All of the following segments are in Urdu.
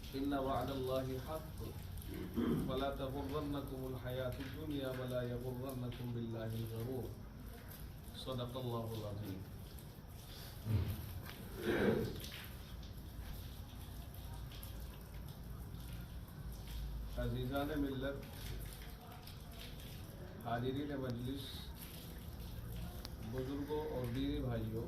إن وعد الله حق فلا تغرنكم الحياة الدنيا ولا يغرنكم بالله الغرور صدق الله العظيم. عزیزان ملت، حاضرین مجلس، بزرگوں اور دینی بھائیوں،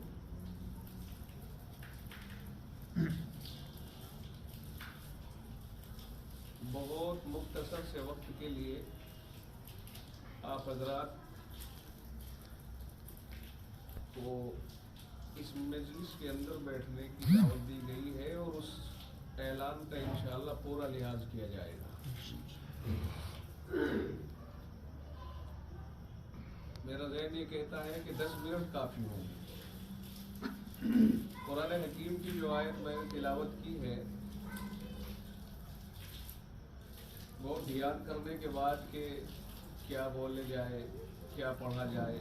بہت مختصر سے وقت کے لیے آپ حضرات کو اس مجلس کے اندر بیٹھنے کی دعوت دی گئی ہے اور اس اعلان کا انشاءاللہ پورا لحاظ کیا جائے گا. میرا ذہن یہ کہتا ہے کہ 10 منٹ کافی ہوں گے. قرآن حکیم کی جو آیت میں نے تلاوت کی ہے وہ دھیان کرنے کے بعد کہ کیا بولے جائے، کیا پڑھا جائے،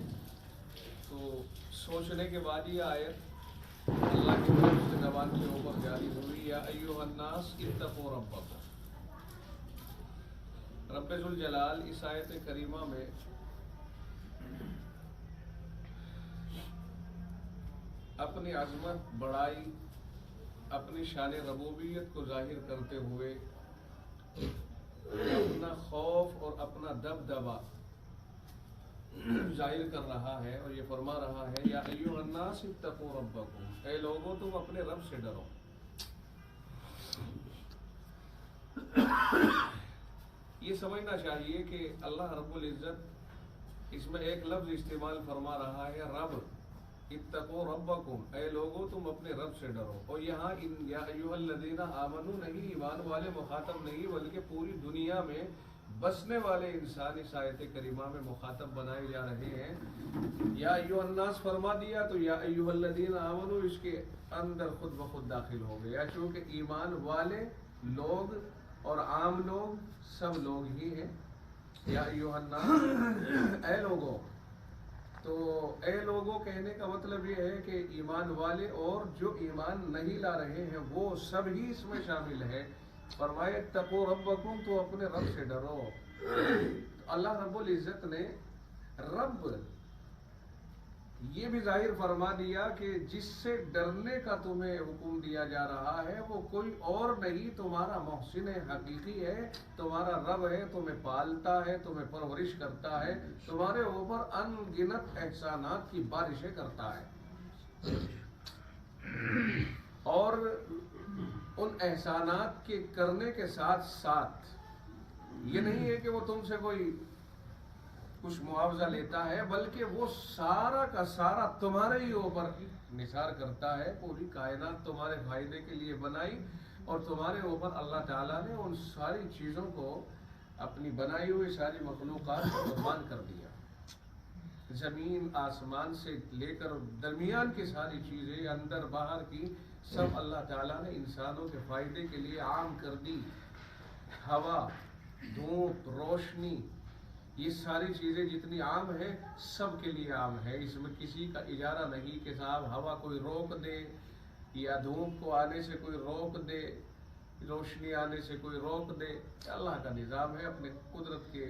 تو سوچنے کے بعد یہ آیت اللہ کی طرف سے زبان کے اوپر جاری ہوئی. یا ایھا الناس اتقوا ربکم. رب ذوالجلال اس آیت کریمہ میں اپنی عظمت، بڑائی، اپنی شان ربوبیت کو ظاہر کرتے ہوئے اپنا خوف اور اپنا دبدبا ظاہر کر رہا ہے اور یہ فرما رہا ہے یا ایھا الناس اتقوا ربکم، اے لوگوں تم اپنے رب سے ڈرو. یہ سمجھنا چاہیے کہ اللہ رب العزت اس میں ایک لفظ استعمال فرما رہا ہے رب. اتقوا ربکم، اے لوگوں تم اپنے رب سے ڈرو. اور یہاں یا ایھا الذین آمنوا نہیں، ایمان والے مخاطب نہیں، بلکہ پوری دنیا میں بسنے والے انسان اس آیت کریمہ میں مخاطب بنائے جا رہے ہیں. یا ایھا الناس فرما دیا تو یا ایھا الذین آمنوا اس کے اندر خود بخود داخل ہو گیا، چونکہ ایمان والے لوگ اور عام لوگ سب لوگ ہی ہیں. یا ایھا الناس، اے لوگوں. تو اے لوگوں کہنے کا مطلب یہ ہے کہ ایمان والے اور جو ایمان نہیں لا رہے ہیں وہ سب ہی اس میں شامل ہے. فرمایا اتقوا ربکم، تو اپنے رب سے ڈرو. اللہ رب العزت نے رب یہ بھی ظاہر فرما دیا کہ جس سے ڈرنے کا تمہیں حکم دیا جا رہا ہے وہ کوئی اور نہیں، تمہارا محسن حقیقی ہے، تمہارا رب ہے، تمہیں پالتا ہے، تمہیں پرورش کرتا ہے، تمہارے اوپر ان گنت احسانات کی بارشیں کرتا ہے. اور ان احسانات کے کرنے کے ساتھ ساتھ یہ نہیں ہے کہ وہ تم سے کوئی کچھ معاوضہ لیتا ہے، بلکہ وہ سارا کا سارا تمہارے ہی اوپر نثار کرتا ہے. پوری کائنات تمہارے فائدے کے لیے بنائی اور تمہارے اوپر اللہ تعالیٰ نے ان ساری چیزوں کو، اپنی بنائی ہوئی ساری مخلوقات کو قربان کر دیا. زمین آسمان سے لے کر درمیان کی ساری چیزیں، اندر باہر کی، سب اللہ تعالیٰ نے انسانوں کے فائدے کے لیے عام کر دی. ہوا، دھوپ، روشنی، یہ ساری چیزیں جتنی عام ہیں سب کے لیے عام ہے. اس میں کسی کا اجارہ نہیں کہ صاحب ہوا کوئی روک دے یا دھوپ کو آنے سے کوئی روک دے، روشنی آنے سے کوئی روک دے. اللہ کا نظام ہے، اپنے قدرت کے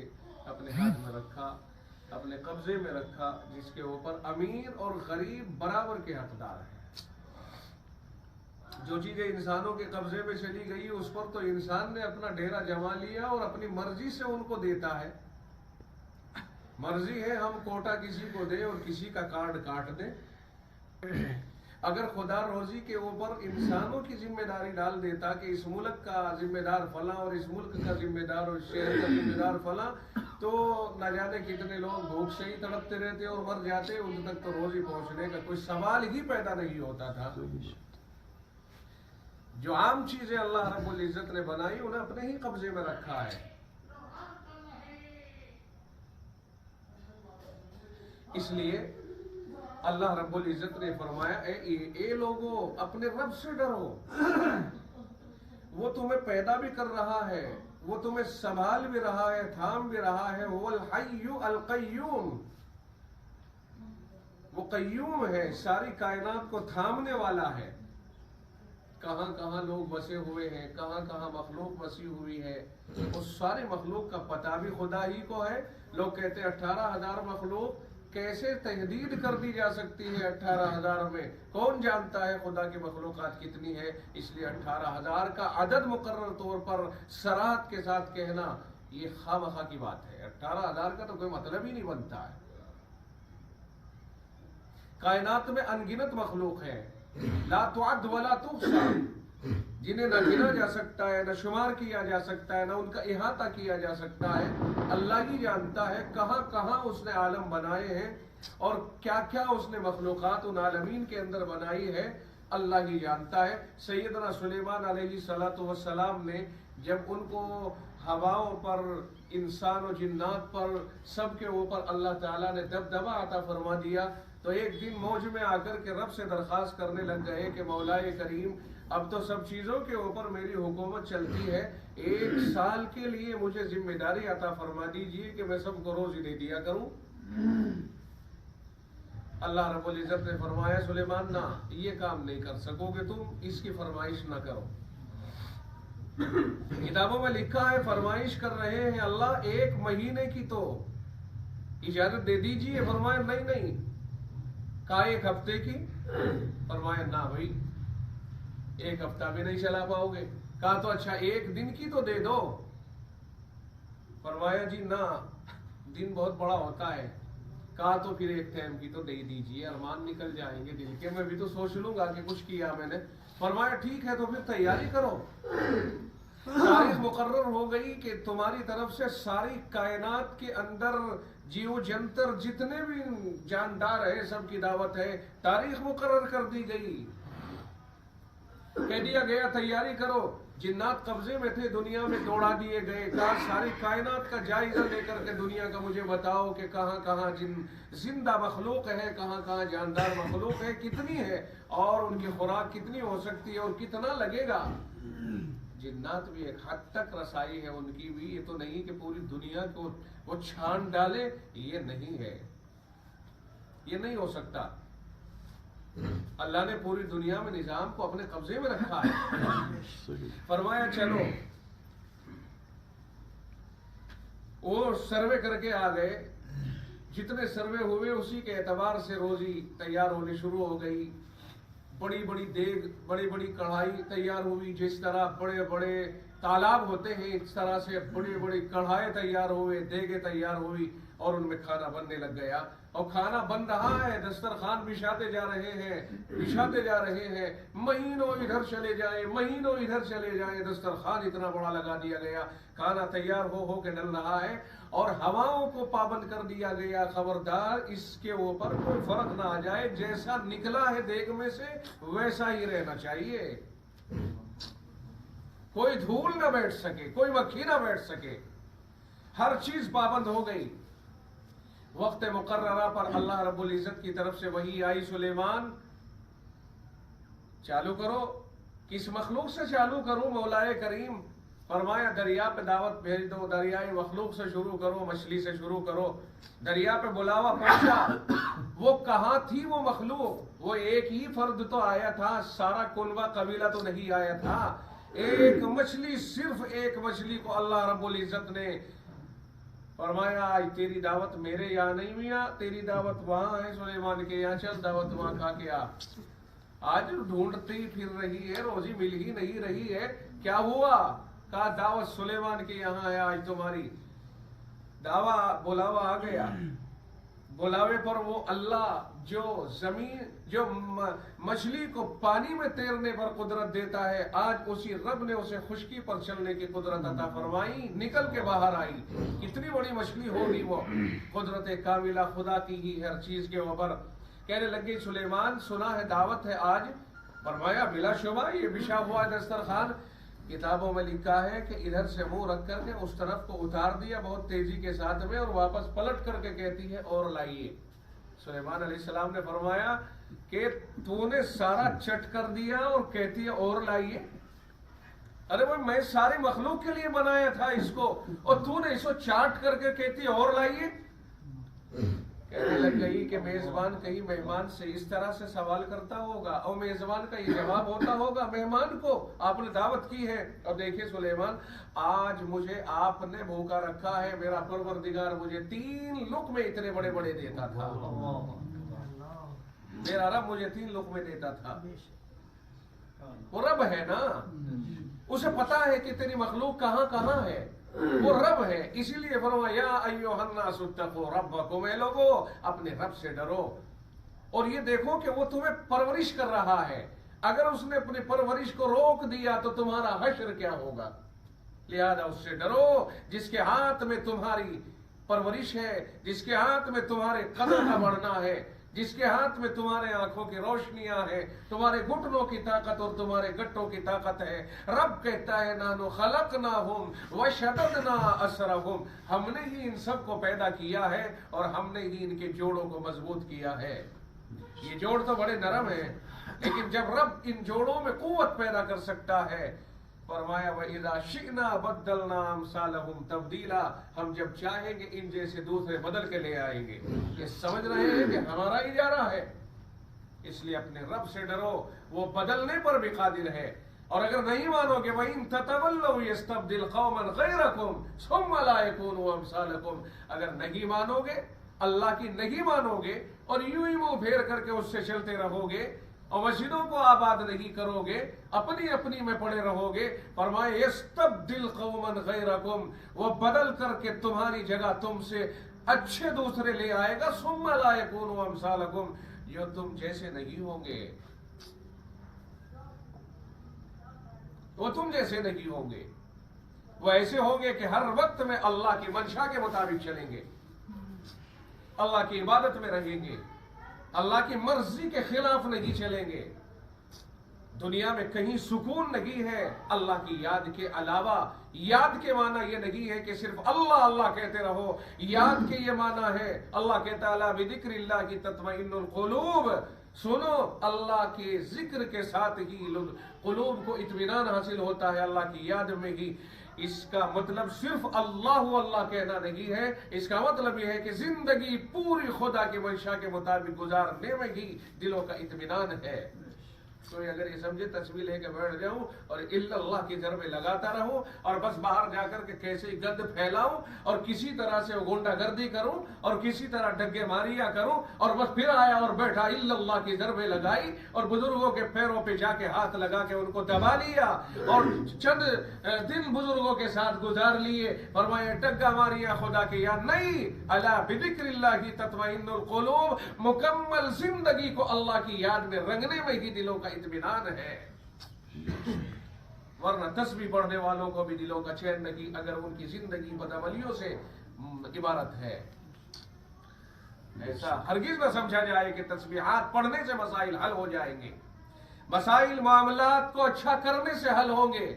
اپنے ہاتھ میں رکھا، اپنے قبضے میں رکھا، جس کے اوپر امیر اور غریب برابر کے حقدار ہیں. جو چیزیں انسانوں کے قبضے میں چلی گئی اس پر تو انسان نے اپنا ڈیرا جما لیا اور اپنی مرضی سے ان کو دیتا ہے. مرضی ہے ہم کوٹا کسی کو دیں اور کسی کا کارڈ کاٹ دیں. اگر خدا روزی کے اوپر انسانوں کی ذمہ داری ڈال دیتا کہ اس ملک کا ذمہ دار فلاں اور اس ملک کا ذمہ دار اور شہر کا ذمہ دار فلاں، تو نہ جانے کتنے لوگ بھوک سے ہی تڑپتے رہتے اور مر جاتے، ان تک تو روزی پہنچنے کا کوئی سوال ہی پیدا نہیں ہوتا تھا. جو عام چیزیں اللہ رب العزت نے بنائی انہیں اپنے ہی قبضے میں رکھا ہے. اس لیے اللہ رب العزت نے فرمایا اے لوگو اپنے رب سے ڈرو. وہ تمہیں پیدا بھی کر رہا ہے، وہ تمہیں سنبھال بھی رہا ہے، تھام بھی رہا ہے. وہ الحی القیوم، وہ قیوم ہے، ساری کائنات کو تھامنے والا ہے. کہاں کہاں لوگ بسے ہوئے ہیں، کہاں کہاں مخلوق بسی ہوئی ہے، اس سارے مخلوق کا پتہ بھی خدا ہی کو ہے۔ لوگ کہتے ہیں 18,000 مخلوق کیسے تحدید کر دی جا سکتی ہے 18,000 میں؟ کون جانتا ہے خدا کی مخلوقات کتنی ہے؟ اس لیے 18,000 کا عدد مقرر طور پر صراحت کے ساتھ کہنا یہ خواہ مخواہ کی بات ہے۔ 18,000 کا تو کوئی مطلب ہی نہیں بنتا ہے۔ کائنات میں انگنت مخلوق ہے، لا تعد ولا تحصى، جنہیں نہ گنا جا سکتا ہے، نہ شمار کیا جا سکتا ہے، نہ ان کا احاطہ کیا جا سکتا ہے۔ اللہ ہی جانتا ہے کہاں کہاں اس نے عالم بنائے ہیں اور کیا کیا اس نے مخلوقات ان عالمین کے اندر بنائی ہے، اللہ ہی جانتا ہے۔ سیدنا سلیمان علیہ السلام نے جب ان کو ہواؤں پر، انسان و جنات پر، سب کے اوپر اللہ تعالیٰ نے دبدبہ عطا فرما دیا، تو ایک دن موج میں آ کر کے رب سے درخواست کرنے لگ گئے کہ مولا کریم، اب تو سب چیزوں کے اوپر میری حکومت چلتی ہے، 1 سال کے لیے مجھے ذمہ داری عطا فرما دیجئے کہ میں سب کو روزی دے دیا کروں۔ اللہ رب العزت نے فرمایا سلیمان نہ، یہ کام نہیں کر سکو گے تم، اس کی فرمائش نہ کرو۔ کتابوں میں لکھا ہے فرمائش کر رہے ہیں اللہ 1 مہینے کی تو اجازت دے دیجئے، فرمایا نہیں۔ کہا 1 ہفتے کی، فرمایا نہ بھائی 1 ہفتہ بھی نہیں چلا پاؤ گے۔ کہا تو اچھا 1 دن کی تو دے دو، فرمایا جی نہ، دن بہت بڑا ہوتا ہے۔ کہا تو پھر 1 ٹائم کی تو دے دیجئے، ارمان نکل جائیں گے دل کے، میں بھی تو سوچ لوں گا کہ کچھ کیا میں نے۔ فرمایا ٹھیک ہے تو پھر تیاری کرو۔ تاریخ مقرر ہو گئی کہ تمہاری طرف سے ساری کائنات کے اندر جیو جنتر جتنے بھی جاندار ہیں سب کی دعوت ہے، تاریخ مقرر کر دی گئی، کہہ دیا گیا تیاری کرو۔ جنات قبضے میں تھے، دنیا میں دوڑا دیے گئے، کہا ساری کائنات کا جائزہ لے کر کے دنیا کا مجھے بتاؤ کہ کہاں کہاں زندہ مخلوق ہے، کہاں کہاں جاندار مخلوق ہے، کتنی ہے اور ان کی خوراک کتنی ہو سکتی ہے اور کتنا لگے گا۔ جنات بھی ایک حد تک رسائی ہے ان کی بھی، یہ تو نہیں کہ پوری دنیا کو وہ چھان ڈالے، یہ نہیں ہے، یہ نہیں ہو سکتا۔ اللہ نے پوری دنیا میں نظام کو اپنے قبضے میں رکھا ہے۔ فرمایا چلو، وہ سروے کر کے آ گئے، جتنے سروے ہوئے اسی کے اعتبار سے روزی تیار ہونی شروع ہو گئی۔ بڑی بڑی دیگ، بڑی بڑی کڑھائی تیار ہوئی، جس طرح بڑے بڑے تالاب ہوتے ہیں اس طرح سے بڑی بڑی کڑھائیں تیار ہوئے، دیگیں تیار ہوئی اور ان میں کھانا بننے لگ گیا۔ اور کھانا بن رہا ہے، دسترخوان بچھاتے جا رہے ہیں، مہینوں ادھر چلے جائیں، مہینوں ادھر چلے جائیں، دسترخوان اتنا بڑا لگا دیا گیا، کھانا تیار ہو کے ڈل رہا ہے اور ہواؤں کو پابند کر دیا گیا، خبردار اس کے اوپر کوئی فرق نہ آ جائے، جیسا نکلا ہے دیگ میں سے ویسا ہی رہنا چاہیے، کوئی دھول نہ بیٹھ سکے، کوئی مکھی نہ بیٹھ سکے، ہر چیز پابند ہو گئی۔ وقت مقررہ پر اللہ رب العزت کی طرف سے وحی آئی، سلیمان چالو کرو۔ کس مخلوق سے چالو کروں مولا کریم؟ فرمایا دریا پہ دعوت بھیج دو، دریائی مخلوق سے شروع کرو، مچھلی سے شروع کرو۔ دریا پہ بلاوا پہنچا، وہ کہاں تھی وہ مخلوق؟ وہ ایک ہی فرد تو آیا تھا، سارا کنوا قبیلہ تو نہیں آیا تھا، ایک مچھلی، صرف ایک مچھلی کو اللہ رب العزت نے فرمایا آج تیری دعوت میرے یہاں نہیں میاں، تیری دعوت وہاں ہے سلیمان کے یہاں، چل دعوت وہاں کھا کے آ۔ آج ڈھونڈتی پھر رہی ہے، روزی مل ہی نہیں رہی ہے، کیا ہوا؟ کہا دعوت سلیمان کے یہاں ہے آج تمہاری، بلاوا آ گیا۔ بلاوے پر وہ اللہ جو مچھلی کو پانی میں تیرنے پر قدرت دیتا ہے، آج اسی رب نے اسے خشکی پر چلنے کی قدرت عطا فرمائی، نکل کے باہر آئی۔ کتنی بڑی مچھلی ہوگی وہ، قدرت کاملہ خدا کی ہی ہر چیز کے اوپر۔ کہنے لگی سلیمان سنا ہے دعوت ہے آج؟ فرمایا بلا شبہ، یہ بچھا ہوا دسترخوان۔ کتابوں میں لکھا ہے کہ ادھر سے منہ رکھ کر کے اس طرف کو اتار دیا بہت تیزی کے ساتھ میں، اور واپس پلٹ کر کے کہتی ہے اور لائیے۔ سلیمان علیہ السلام نے فرمایا کہ تو نے سارا چٹ کر دیا اور کہتی ہے اور لائیے؟ ارے بھائی میں ساری مخلوق کے لیے بنایا تھا اس کو، اور تو نے اس کو چاٹ کر کے کہتی ہے اور لائیے؟ کہنے لگ گئی کہ میزبان کہیں مہمان سے اس طرح سے سوال کرتا ہوگا اور میزبان کا یہ جواب ہوتا ہوگا مہمان کو آپ نے دعوت کی ہے. اور دیکھیے سلیمان، آج مجھے آپ نے بھوکا رکھا ہے، میرا پروردگار مجھے 3 لقمے اتنے بڑے بڑے دیتا تھا، میرا رب مجھے 3 لقمے دیتا تھا. وہ رب ہے نا، اسے پتا ہے کہ تیری مخلوق کہاں کہاں ہے، وہ رب ہے. اسی لیے فرمایا یا ایھا الناس اتقوا ربکم، اے لوگو اپنے رب سے ڈرو. اور یہ دیکھو کہ وہ تمہیں پرورش کر رہا ہے، اگر اس نے اپنی پرورش کو روک دیا تو تمہارا حشر کیا ہوگا. لہذا اس سے ڈرو جس کے ہاتھ میں تمہاری پرورش ہے، جس کے ہاتھ میں تمہارے قدم کا بڑھنا ہے، جس کے ہاتھ میں تمہارے آنکھوں کی روشنیاں ہیں، تمہارے گھٹنوں کی طاقت اور تمہارے گٹوں کی طاقت ہے. رب کہتا ہے نانو خلقناہم وشددنا اسرہم، ہم نے ہی ان سب کو پیدا کیا ہے اور ہم نے ہی ان کے جوڑوں کو مضبوط کیا ہے. یہ جوڑ تو بڑے نرم ہیں، لیکن جب رب ان جوڑوں میں قوت پیدا کر سکتا ہے، فرمایا وَإِذَا شِئْنَا بَدَّلْنَا أَمْثَالَهُمْ تَبْدِيلًا، ہم جب چاہیں گے ان جیسے دوسرے بدل کے لے آئیں گے. یہ سمجھ رہے ہیں کہ ہمارا اجارہ ہے، اس لیے اپنے رب سے ڈرو، وہ بدلنے پر بھی قادر ہے. اور اگر نہیں مانو گے وَإِن تَتَوَلَّوْا يَسْتَبْدِلْ قَوْمًا غَيْرَكُمْ ثُمَّ لَا يَكُونُوا أَمْثَالَكُمْ، اگر نہیں مانو گے، اللہ کی نہیں مانو گے اور یوں ہی منہ پھیر کر کے اس سے چلتے رہو گے اور مسجدوں کو آباد نہیں کرو گے، اپنی اپنی میں پڑے رہو گے، فرمائے یستبدل قوما غیرکم، وہ بدل کر کے تمہاری جگہ تم سے اچھے دوسرے لے آئے گا. ثم لا یکونوا امثالکم، جو تم جیسے نہیں ہوں گے، وہ تم جیسے نہیں ہوں گے، وہ ایسے ہوں گے کہ ہر وقت میں اللہ کی منشا کے مطابق چلیں گے، اللہ کی عبادت میں رہیں گے، اللہ کی مرضی کے خلاف نہیں چلیں گے. دنیا میں کہیں سکون نہیں ہے اللہ کی یاد کے علاوہ. یاد کے معنی یہ نہیں ہے کہ صرف اللہ اللہ کہتے رہو، یاد کے یہ معنی ہے اللہ کہتا ہے بذکر اللہ کی تطمئن القلوب، سنو اللہ کے ذکر کے ساتھ ہی قلوب کو اطمینان حاصل ہوتا ہے، اللہ کی یاد میں ہی. اس کا مطلب صرف اللہ اللہ کہنا نہیں ہے، اس کا مطلب یہ ہے کہ زندگی پوری خدا کے منشا کے مطابق گزارنے میں ہی دلوں کا اطمینان ہے. تو اگر یہ سمجھے تصویر لے کے بیٹھ جاؤں اور اللہ کی ضربیں لگاتا رہوں اور بس باہر جا کر کے کیسے گند پھیلاؤں اور کسی طرح سے گونڈا گردی کروں اور کسی طرح ڈگے ماریاں کروں اور بس پھر آیا اور بیٹھا اللہ کی ضربیں لگائی اور بزرگوں کے پیروں پہ جا کے ہاتھ لگا کے ان کو دبا لیا اور چند دن بزرگوں کے ساتھ گزار لیے، فرمایا ڈگا ماریاں خدا کی یاد نہیں. الا بذکر اللہ تطمئن القلوب، مکمل زندگی کو اللہ کی یاد میں رنگنے میں ہی دلوں کا اطمینان ہے. ورنہ تسبیح پڑھنے والوں کو بھی دلوں کا چین نہیں اگر ان کی زندگی بدعملیوں سے عبارت ہے. ایسا ہرگز نہ سمجھا جائے کہ تسبیحات پڑھنے سے مسائل حل ہو جائیں گے. مسائل معاملات کو اچھا کرنے سے حل ہوں گے.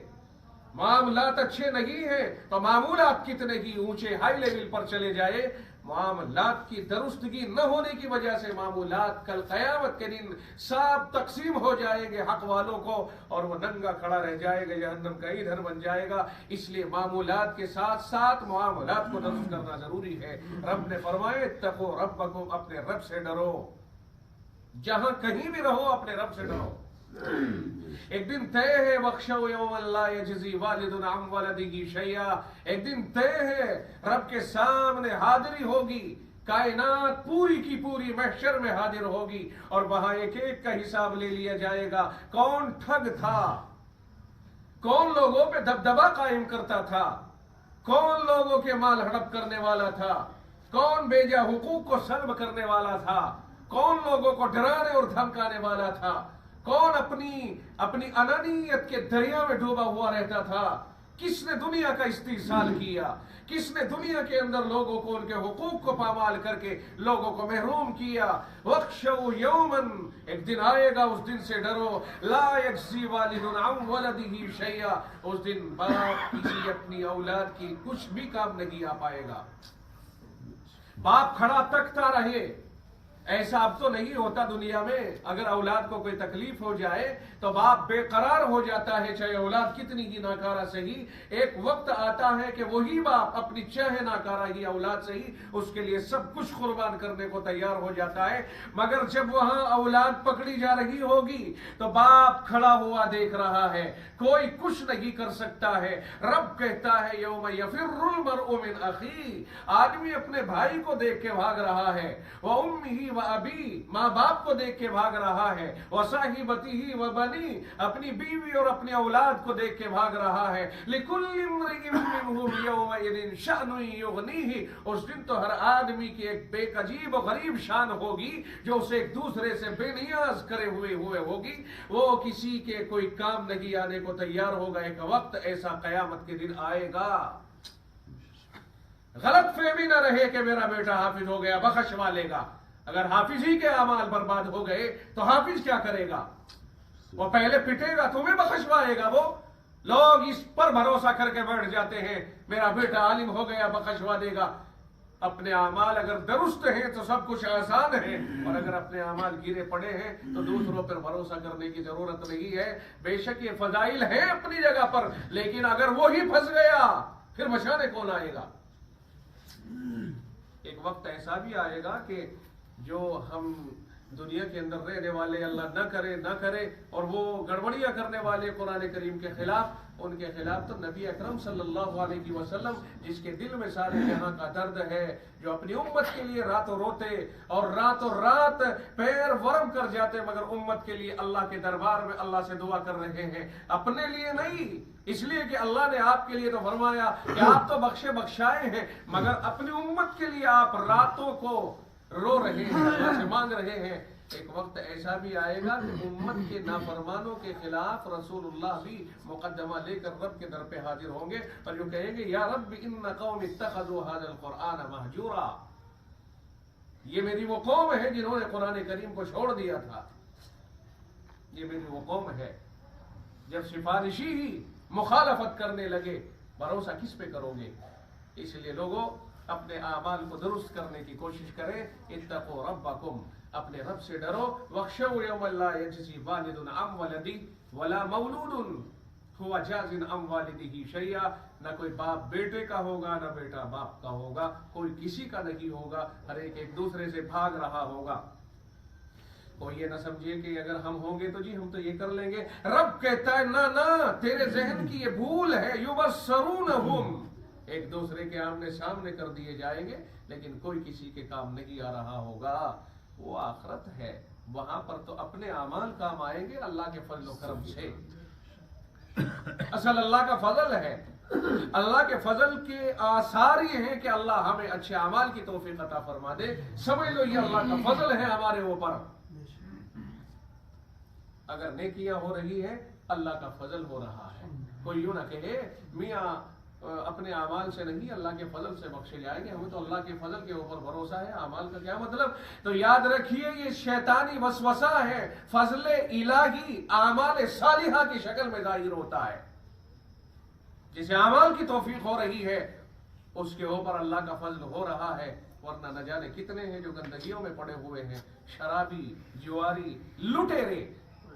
معاملات اچھے نہیں ہیں تو معمولات کتنے ہی اونچے ہائی لیول پر چلے جائے، معاملات کی درستگی نہ ہونے کی وجہ سے معمولات کل قیامت کے دن سب تقسیم ہو جائیں گے حق والوں کو اور وہ ننگا کھڑا رہ جائے گا، جہنم کا ایندھن بن جائے گا. اس لیے معمولات کے ساتھ ساتھ معاملات کو درست کرنا ضروری ہے. رب نے فرمایا اتقوا ربکم، اپنے رب سے ڈرو، جہاں کہیں بھی رہو اپنے رب سے ڈرو. ایک دن طے ہے وَاخْشَوْا يَوْمًا لَا يَجْزِي وَالِدٌ عَنْ وَلَدِهِ شَيْئًا، ایک دن طے ہے رب کے سامنے حاضری ہوگی، کائنات پوری کی پوری محشر میں حاضر ہوگی اور وہاں ایک ایک کا حساب لے لیا جائے گا. کون ٹھگ تھا، کون لوگوں پہ دبدبا قائم کرتا تھا، کون لوگوں کے مال ہڑپ کرنے والا تھا، کون بیجا حقوق کو سلب کرنے والا تھا، کون لوگوں کو ڈرانے اور دھمکانے والا تھا، کون اپنی انانیت کے دریا میں ڈوبا ہوا رہتا تھا، کس نے دنیا کا استحصال کیا، کس نے دنیا کے اندر لوگوں کو ان کے حقوق کو پامال کر کے لوگوں کو محروم کیا. وَاخْشَوْا يَوْمًا، ایک دن آئے گا اس دن سے ڈرو، لَا يَجْزِي وَالِدٌ عَنْ وَلَدِهِ شَيْئًا، اس دن باپ کسی اپنی اولاد کی کچھ بھی کام نہیں آ پائے گا. باپ کھڑا تکتا رہے، ایسا اب تو نہیں ہوتا دنیا میں. اگر اولاد کو کوئی تکلیف ہو جائے تو باپ بے قرار ہو جاتا ہے، چاہے اولاد کتنی ہی ناکارہ صحیح. ایک وقت آتا ہے کہ وہی باپ اپنی چاہے ناکارہ ہی اولاد صحیح اس کے لیے سب کچھ قربان کرنے کو تیار ہو جاتا ہے. مگر جب وہاں اولاد پکڑی جا رہی ہوگی تو باپ کھڑا ہوا دیکھ رہا ہے، کوئی کچھ نہیں کر سکتا ہے. رب کہتا ہے یوم یفر المرء من اخیہ، آدمی اپنے بھائی کو دیکھ کے بھاگ رہا ہے، وامہ وابی، ماں باپ کو دیکھ کے بھاگ رہا ہے، وصاحبتہ وبنی، اپنی بیوی اور اپنی اولاد کو دیکھ کے بھاگ رہا ہے. لکل امرئ منہم یومئذ شأن یغنیہ، اس دن تو ہر آدمی کی ایک بے عجیب و غریب شان ہوگی جو اسے ایک دوسرے سے بے نیاز کرے ہوئے ہوگی. وہ کسی کے کوئی کام نہیں آنے کو تیار ہوگا. ایک وقت ایسا قیامت کے دن آئے گا، غلط فہمی نہ رہے کہ میرا بیٹا حافظ ہو گیا بخشوا لے گا. اگر حافظ ہی کے اعمال برباد ہو گئے تو حافظ کیا کرے گا؟ وہ پہلے پٹے گا تمہیں بخشوائے گا. وہ لوگ اس پر بھروسہ کر کے بیٹھ جاتے ہیں میرا بیٹا عالم ہو گیا بخشوا دے گا. اپنے اعمال اگر درست ہیں تو سب کچھ آسان ہے، اور اگر اپنے اعمال گرے پڑے ہیں تو دوسروں پر بھروسہ کرنے کی ضرورت نہیں ہے. بے شک یہ فضائل ہیں اپنی جگہ پر، لیکن اگر وہی پھنس گیا پھر بچانے کون آئے گا؟ ایک وقت ایسا بھی آئے گا کہ جو ہم دنیا کے اندر رہنے والے اللہ نہ کرے اور وہ گڑبڑیاں کرنے والے قرآن کریم کے خلاف، ان کے خلاف تو نبی اکرم صلی اللہ علیہ وسلم جس کے دل میں سارے جہاں کا درد ہے، جو اپنی امت کے لیے راتوں روتے اور راتوں رات پیر ورم کر جاتے، مگر امت کے لیے اللہ کے دربار میں اللہ سے دعا کر رہے ہیں، اپنے لیے نہیں. اس لیے کہ اللہ نے آپ کے لیے تو فرمایا کہ آپ تو بخشائے ہیں، مگر اپنی امت کے لیے آپ راتوں کو رو رہے ہیں، اللہ سے مانگ رہے ہیں. ایک وقت ایسا بھی آئے گا کہ امت کے نافرمانوں کے خلاف رسول اللہ بھی مقدمہ لے کر رب کے در پہ حاضر ہوں گے اور جو کہیں گے یا رب ان قوم اتخذوا هذا القرآن مہجورا، یہ میری وہ قوم ہے جنہوں نے قرآن کریم کو چھوڑ دیا تھا، یہ میری وہ قوم ہے. جب سفارشی ہی مخالفت کرنے لگے بھروسہ کس پہ کرو گے؟ اس لیے لوگوں اپنے اعمال کو درست کرنے کی کوشش کریں. اتقوا ربکم، اپنے رب سے ڈرو. واخشوا یوما لا یجزی والد عن ولدہ ولا مولود هو جاز عن والدہ شیئا، نہ کوئی باپ بیٹے کا ہوگا نہ بیٹا باپ کا ہوگا، کوئی کسی کا نہیں ہوگا، ہر ایک دوسرے سے بھاگ رہا ہوگا. کوئی یہ نہ سمجھے کہ اگر ہم ہوں گے تو جی ہم تو یہ کر لیں گے. رب کہتا ہے نہ، تیرے ذہن کی یہ بھول ہے. یبصرونہم، ایک دوسرے کے آمنے سامنے کر دیے جائیں گے لیکن کوئی کسی کے کام نہیں آ رہا ہوگا. وہ آخرت ہے، وہاں پر تو اپنے اعمال کام آئیں گے اللہ کے فضل و کرم سے. اصل اللہ کا فضل ہے. اللہ کے فضل کے آثار یہ ہیں کہ اللہ ہمیں اچھے اعمال کی توفیق عطا فرما دے. سمجھ لو یہ اللہ کا فضل ہے ہمارے اوپر. اگر نیکیاں ہو رہی ہے اللہ کا فضل ہو رہا ہے. کوئی یوں نہ کہے میاں اپنے اعمال سے نہیں اللہ کے فضل سے بخشے جائیں گے، ہمیں تو اللہ کے فضل کے اوپر بھروسہ ہے. اعمال کا کیا مطلب؟ تو یاد رکھیے یہ شیطانی وسوسہ ہے. فضل الہی اعمال صالحہ کی شکل میں ظاہر ہوتا ہے. جسے اعمال کی توفیق ہو رہی ہے اس کے اوپر اللہ کا فضل ہو رہا ہے. ورنہ نہ جانے کتنے ہیں جو گندگیوں میں پڑے ہوئے ہیں، شرابی، جواری، لٹیرے،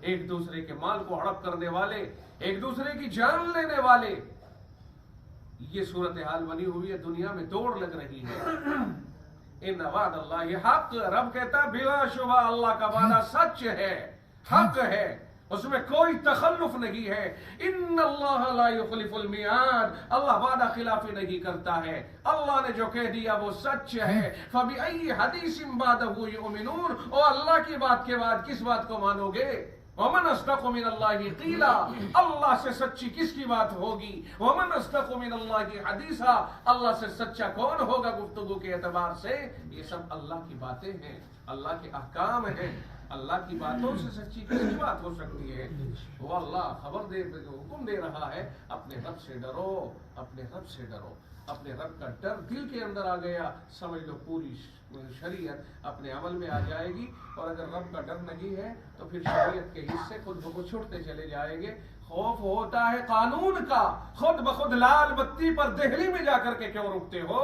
ایک دوسرے کے مال کو ہڑپ کرنے والے، ایک دوسرے کی جان لینے والے. یہ صورتحال بنی ہوئی ہے، دنیا میں دوڑ لگ رہی ہے. ان وعد اللہ حق، رب کہتا ہے بلا شبہ اللہ کا وعدہ سچ ہے، حق ہے، اس میں کوئی تخلف نہیں ہے. ان اللہ لا یخلف المیعاد، اللہ وعدہ خلافی نہیں کرتا ہے. اللہ نے جو کہہ دیا وہ سچ ہے. فبأي حدیث بعدہ یؤمنون، اور اللہ کی بات کے بعد کس بات کو مانو گے؟ ومن اصدق من اللہ قیلا، اللہ سے سچی کس کی بات ہوگی؟ ومن اصدق من اللہ حدیثا، اللہ سے سچا کون ہوگا گفتگو کے اعتبار سے؟ یہ سب اللہ کی باتیں ہیں، اللہ کے احکام ہیں. اللہ کی باتوں سے سچی کس کی بات ہو سکتی ہے؟ وہ اللہ خبر دے حکم دے رہا ہے اپنے رب سے ڈرو، اپنے رب سے ڈرو. اپنے رب کا ڈر دل کے اندر آ گیا، سمجھ لو پوری شریعت اپنے عمل میں آ جائے گی. اور اگر رب کا ڈر نہیں ہے تو پھر شریعت کے حصے خود بخود چھوٹتے چلے جائیں گے. خوف ہوتا ہے قانون کا، خود بخود لال بتی پر دہلی میں جا کر کے کیوں رکتے ہو؟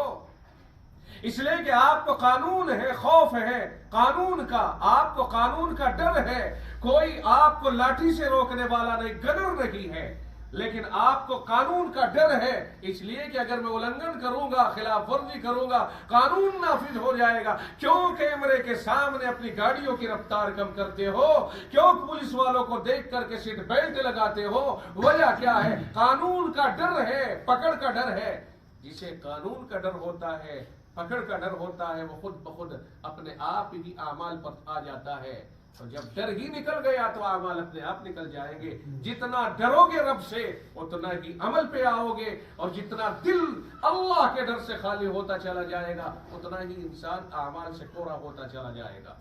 اس لیے کہ آپ کو قانون ہے، خوف ہے قانون کا، آپ کو قانون کا ڈر ہے، کوئی آپ کو لاٹھی سے روکنے والا نہیں، گنر نہیں ہے، لیکن آپ کو قانون کا ڈر ہے، اس لیے کہ اگر میں النگھن کروں گا، خلاف ورزی کروں گا، قانون نافذ ہو جائے گا۔ کیوں کیمرے کے سامنے اپنی گاڑیوں کی رفتار کم کرتے ہو؟ کیوں پولیس والوں کو دیکھ کر کے سیٹ بیلٹ لگاتے ہو؟ وجہ کیا ہے؟ قانون کا ڈر ہے، پکڑ کا ڈر ہے۔ جسے قانون کا ڈر ہوتا ہے، پکڑ کا ڈر ہوتا ہے، وہ خود بخود اپنے آپ ہی اعمال پر آ جاتا ہے، اور جب ڈر ہی نکل گیا تو اعمال اپنے آپ نکل جائیں گے۔ جتنا ڈرو گے رب سے اتنا ہی عمل پہ آؤ گے، اور جتنا دل اللہ کے ڈر سے خالی ہوتا چلا جائے گا اتنا ہی انسان اعمال سے کوڑا ہوتا چلا جائے گا۔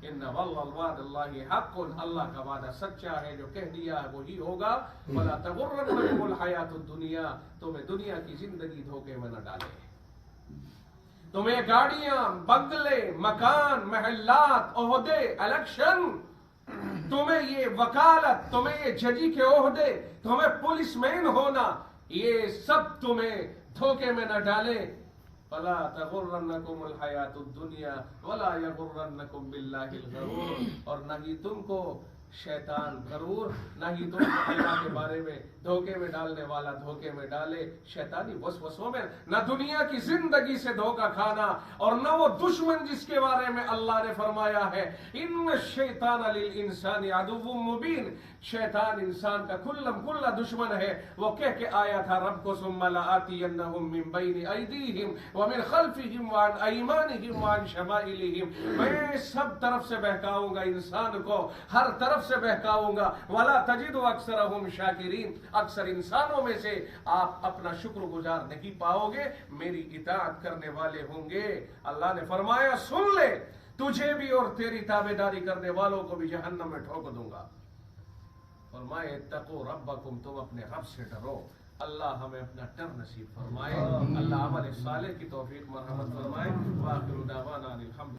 ان وعد اللہ حق، اللہ کا وعدہ سچا ہے، جو کہہ دیا ہے وہی ہوگا۔ ولا تغرنکم الحیات الدنیا، تمہیں دنیا کی زندگی دھوکے میں نہ ڈالے۔ تمہیں گاڑیاں، بنگلے، مکان، محلات، عہدے، الیکشن، تمہیں یہ وکالت، تمہیں یہ ججی کے عہدے، تمہیں پولیس مین ہونا، یہ سب تمہیں دھوکے میں نہ ڈالے۔ فلا تغرنکم الحیات الدنیا ولا یغرنکم باللہ الغرور، اور نہ ہی تم کو شیطان غرور، نہ ہی تم کو اللہ کے بارے میں دھوکے میں ڈالنے والا دھوکے میں ڈالے، شیطانی وسوسوں میں، نہ دنیا کی زندگی سے دھوکہ کھانا، اور نہ وہ دشمن جس کے بارے میں اللہ نے فرمایا ہے ان الشیطان للانسان عدو مبین، شیطان انسان کا کھلم کھلا دشمن ہے۔ وہ کہہ کے آیا تھا رب کو ثم لآتینہم من بین ایدیہم ومن خلفہم وعن ایمانہم وعن شمائلہم، میں سب طرف سے بہکاؤں گا انسان کو، ہر طرف سے بہکاؤں گا۔ ولا تجد اکثرہم شاکرین، اکثر انسانوں میں سے آپ اپنا شکر گزار نہیں پاؤ گے، میری اطاعت کرنے والے ہوں گے۔ اللہ نے فرمایا سن لے، تجھے بھی اور تیری تابعداری کرنے والوں کو بھی جہنم میں ٹھوک دوں گا۔ فرمائے اتقوا ربکم، تم اپنے رب سے ڈرو۔ اللہ ہمیں اپنا ڈر نصیب فرمائے، اللہ عمل صالح کی توفیق مرحمت فرمائے۔ وآخر دعوانا الحمد